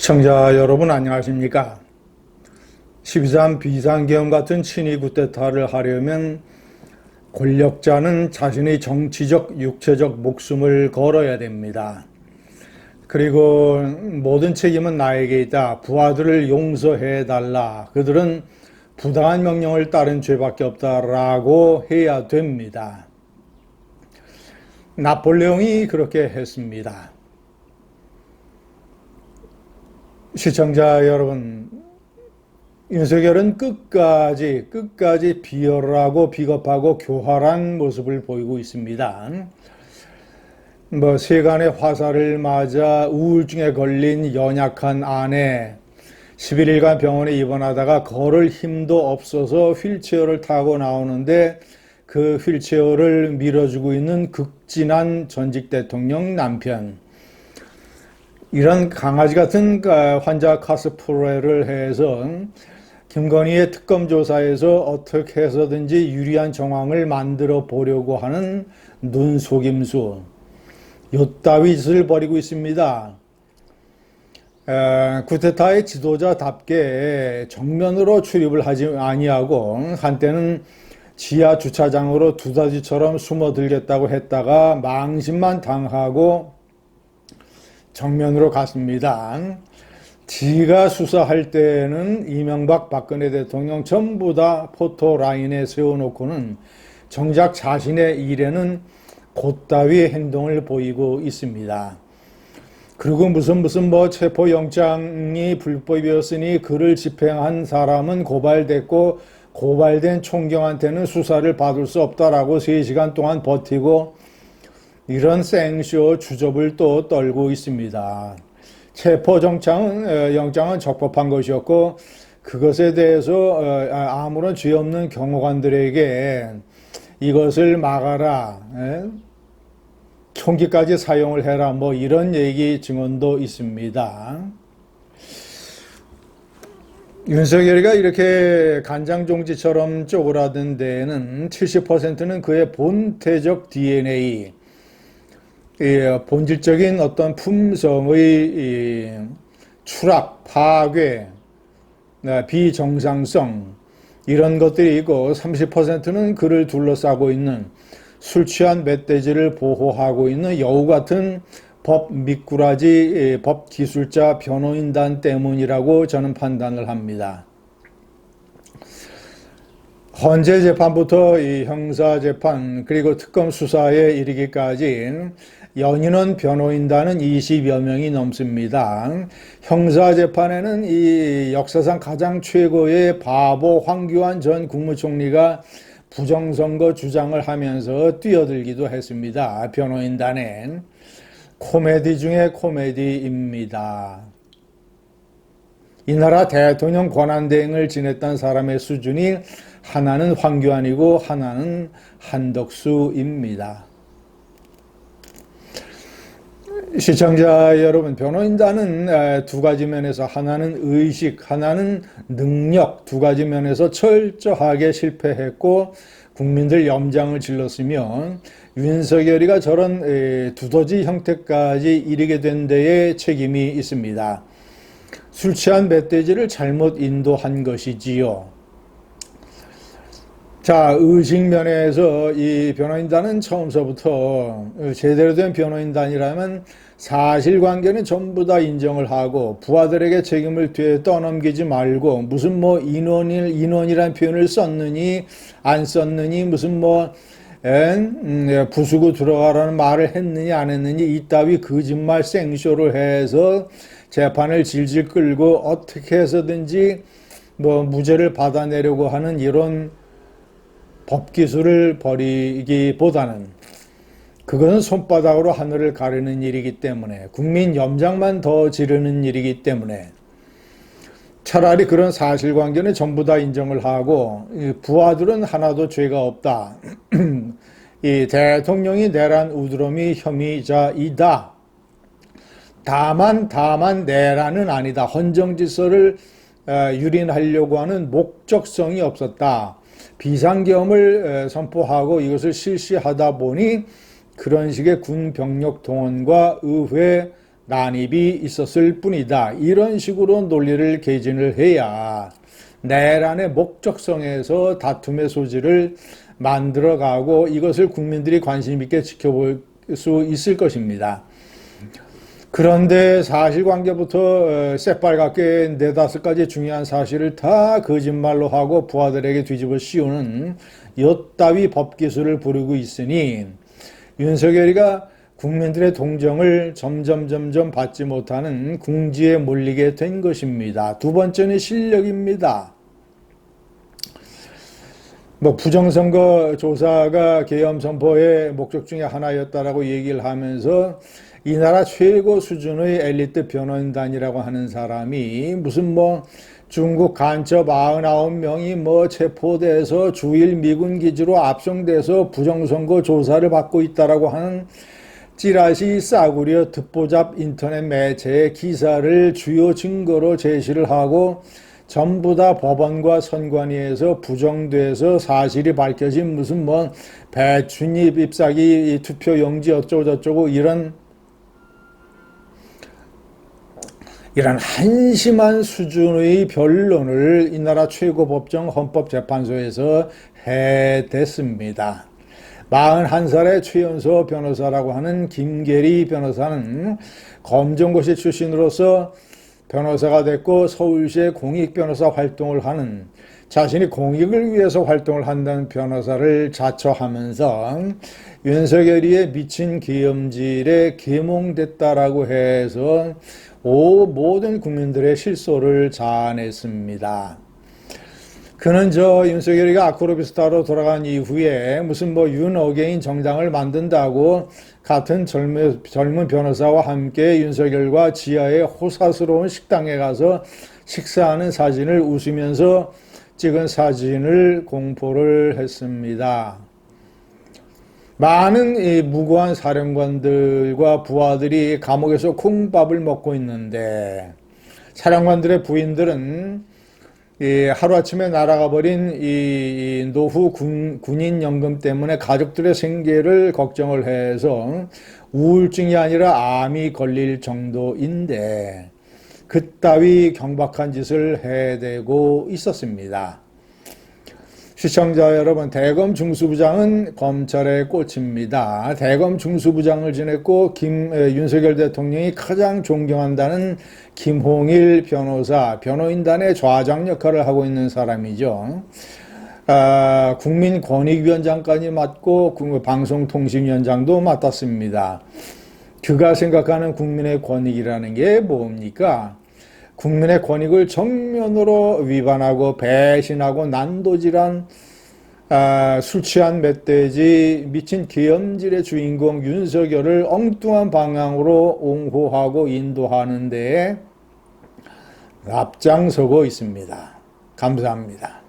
시청자 여러분 안녕하십니까? 12.3 비상계엄 같은 친위 쿠데타를 하려면 권력자는 자신의 정치적, 육체적 목숨을 걸어야 됩니다. 그리고 모든 책임은 나에게 있다. 부하들을 용서해달라. 그들은 부당한 명령을 따른 죄밖에 없다라고 해야 됩니다. 나폴레옹이 그렇게 했습니다. 시청자 여러분, 윤석열은 끝까지 비열하고 비겁하고 교활한 모습을 보이고 있습니다. 세간의 화살을 맞아 우울증에 걸린 연약한 아내, 11일간 병원에 입원하다가 걸을 힘도 없어서 휠체어를 타고 나오는데 그 휠체어를 밀어주고 있는 극진한 전직 대통령 남편, 이런 강아지 같은 환자 카스프레를 해서 김건희의 특검 조사에서 어떻게 해서든지 유리한 정황을 만들어 보려고 하는 눈속임수, 요따위 짓을 벌이고 있습니다. 쿠데타의 지도자답게 정면으로 출입을 하지 아니하고 한때는 지하 주차장으로 두더지처럼 숨어들겠다고 했다가 망신만 당하고 정면으로 갔습니다. 지가 수사할 때는 이명박 박근혜 대통령 전부 다 포토라인에 세워놓고는 정작 자신의 일에는 곧다위 행동을 보이고 있습니다. 그리고 무슨 체포영장이 불법이었으니 그를 집행한 사람은 고발됐고 고발된 총경한테는 수사를 받을 수 없다라고 3시간 동안 버티고 이런 생쇼 주접을 또 떨고 있습니다. 체포영장은 적법한 것이었고 그것에 대해서 아무런 죄 없는 경호관들에게 이것을 막아라, 총기까지 사용을 해라, 이런 얘기 증언도 있습니다. 윤석열이가 이렇게 간장종지처럼 쪼그라든 데에는 70%는 그의 본태적 DNA, 본질적인 어떤 품성의 추락, 파괴, 비정상성, 이런 것들이 있고 30%는 그를 둘러싸고 있는 술 취한 멧돼지를 보호하고 있는 여우 같은 법 미꾸라지, 법 기술자 변호인단 때문이라고 저는 판단을 합니다. 헌재 재판부터 이 형사 재판 그리고 특검 수사에 이르기까지 연인원 변호인단은 20여 명이 넘습니다. 형사 재판에는 이 역사상 가장 최고의 바보 황교안 전 국무총리가 부정선거 주장을 하면서 뛰어들기도 했습니다. 변호인단엔 코미디 중에 코미디입니다. 이 나라 대통령 권한대행을 지냈던 사람의 수준이 하나는 황교안이고 하나는 한덕수입니다. 시청자 여러분, 변호인단은 두 가지 면에서, 하나는 의식, 하나는 능력, 두 가지 면에서 철저하게 실패했고 국민들 염장을 질렀으며 윤석열이가 저런 두더지 형태까지 이르게 된 데에 책임이 있습니다. 술 취한 멧돼지를 잘못 인도한 것이지요. 자, 의식 면에서 이 변호인단은 처음서부터 제대로 된 변호인단이라면 사실관계는 전부 다 인정을 하고 부하들에게 책임을 떠넘기지 말고 무슨 인원이라는 표현을 썼느니 안 썼느니 무슨 부수고 들어가라는 말을 했느니 안 했느니 이따위 거짓말 생쇼를 해서 재판을 질질 끌고 어떻게 해서든지 무죄를 받아내려고 하는 이런 법기술을 벌이기보다는 그것은 손바닥으로 하늘을 가르는 일이기 때문에 국민 염장만 더 지르는 일이기 때문에 차라리 그런 사실관계는 전부 다 인정을 하고 부하들은 하나도 죄가 없다. 이 대통령이 내란 우드러미 혐의자이다. 다만 내란은 아니다. 헌정질서를 유린하려고 하는 목적성이 없었다. 비상계엄을 선포하고 이것을 실시하다 보니 그런 식의 군 병력 동원과 의회 난입이 있었을 뿐이다. 이런 식으로 논리를 개진을 해야 내란의 목적성에서 다툼의 소지를 만들어가고 이것을 국민들이 관심 있게 지켜볼 수 있을 것입니다. 그런데 사실관계부터 새빨갛게 네다섯 가지 중요한 사실을 다 거짓말로 하고 부하들에게 뒤집어 씌우는 이따위 법기술을 부리고 있으니 윤석열이가 국민들의 동정을 점점 받지 못하는 궁지에 몰리게 된 것입니다. 두 번째는 실력입니다. 부정선거 조사가 계엄 선포의 목적 중에 하나였다라고 얘기를 하면서 이 나라 최고 수준의 엘리트 변호인단이라고 하는 사람이 무슨 중국 간첩 99명이 체포돼서 주일 미군 기지로 압송돼서 부정선거 조사를 받고 있다라고 하는 찌라시 싸구려 듣보잡 인터넷 매체의 기사를 주요 증거로 제시를 하고 전부 다 법원과 선관위에서 부정돼서 사실이 밝혀진 무슨 배춧잎 잎사귀 투표용지 어쩌고저쩌고 이런 한심한 수준의 변론을 이 나라 최고법정 헌법재판소에서 해댔습니다. 41살의 최연소 변호사라고 하는 김계리 변호사는 검정고시 출신으로서 변호사가 됐고 서울시의 공익변호사 활동을 하는 자신이 공익을 위해서 활동을 한다는 변호사를 자처하면서 윤석열이의 미친 계엄질에 계몽됐다라고 해서 모든 국민들의 실소를 자아냈습니다. 그는 윤석열이가 아크로비스타로 돌아간 이후에 무슨 윤어게인 정당을 만든다고 같은 젊은 변호사와 함께 윤석열과 지하의 호사스러운 식당에 가서 식사하는 사진을 웃으면서 찍은 사진을 공포를 했습니다. 많은 무고한 사령관들과 부하들이 감옥에서 콩밥을 먹고 있는데 사령관들의 부인들은 하루아침에 날아가 버린 이 노후 군인연금 때문에 가족들의 생계를 걱정을 해서 우울증이 아니라 암이 걸릴 정도인데 그따위 경박한 짓을 해대고 있었습니다. 시청자 여러분, 대검 중수부장은 검찰의 꽃입니다. 대검 중수부장을 지냈고 윤석열 대통령이 가장 존경한다는 김홍일 변호사, 변호인단의 좌장 역할을 하고 있는 사람이죠. 국민권익위원장까지 맡고 방송통신위원장도 맡았습니다. 그가 생각하는 국민의 권익이라는 게 뭡니까? 국민의 권익을 정면으로 위반하고 배신하고 난도질한 술 취한 멧돼지 미친 계엄질의 주인공 윤석열을 엉뚱한 방향으로 옹호하고 인도하는 데에 앞장서고 있습니다. 감사합니다.